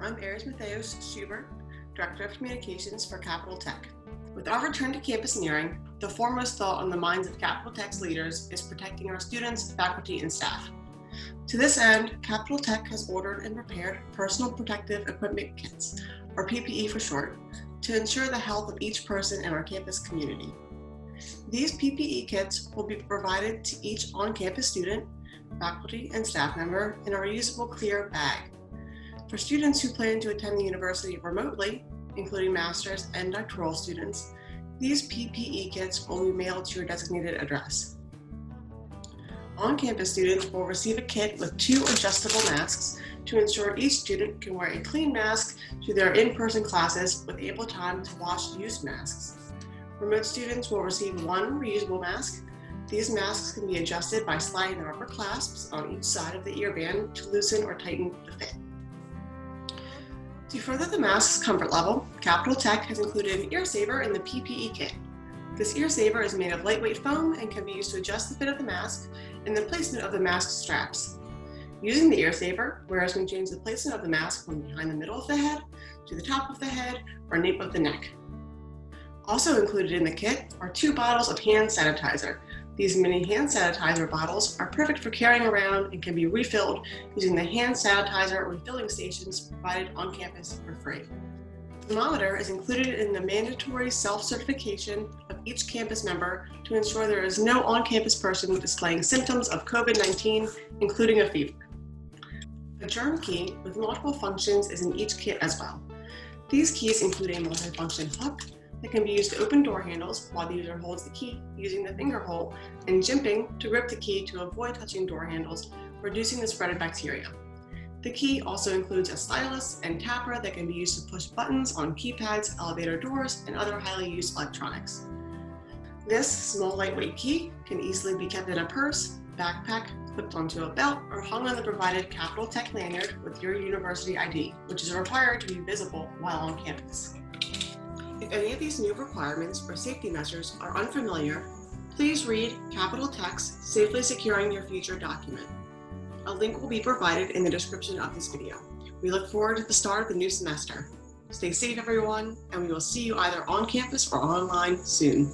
I'm Aries Matheos Schubert, Director of Communications for Capital Tech. With our return to campus nearing, the foremost thought on the minds of Capital Tech's leaders is protecting our students, faculty, and staff. To this end, Capital Tech has ordered and prepared personal protective equipment kits, or PPE for short, to ensure the health of each person in our campus community. These PPE kits will be provided to each on-campus student, faculty, and staff member in a reusable clear bag. For students who plan to attend the university remotely, including master's and doctoral students, these PPE kits will be mailed to your designated address. On-campus students will receive a kit with 2 adjustable masks to ensure each student can wear a clean mask to their in-person classes with ample time to wash used masks. Remote students will receive 1 reusable mask. These masks can be adjusted by sliding the rubber clasps on each side of the earband to loosen or tighten the fit. To further the mask's comfort level, Capital Tech has included an ear saver in the PPE kit. This ear saver is made of lightweight foam and can be used to adjust the fit of the mask and the placement of the mask straps. Using the ear saver, wearers can change the placement of the mask from behind the middle of the head to the top of the head or nape of the neck. Also included in the kit are 2 bottles of hand sanitizer. These mini hand sanitizer bottles are perfect for carrying around and can be refilled using the hand sanitizer refilling stations provided on campus for free. The thermometer is included in the mandatory self-certification of each campus member to ensure there is no on-campus person displaying symptoms of COVID-19, including a fever. A Germ Key with multiple functions is in each kit as well. These keys include a multifunction hook that can be used to open door handles while the user holds the key using the finger hole, and jimping to grip the key to avoid touching door handles, reducing the spread of bacteria. The key also includes a stylus and tapper that can be used to push buttons on keypads, elevator doors, and other highly used electronics. This small lightweight key can easily be kept in a purse, backpack, clipped onto a belt, or hung on the provided Capital Tech lanyard with your university ID, which is required to be visible while on campus. If any of these new requirements or safety measures are unfamiliar, please read Capital Tech's Safely Securing Your Future document. A link will be provided in the description of this video. We look forward to the start of the new semester. Stay safe, everyone, and we will see you either on campus or online soon.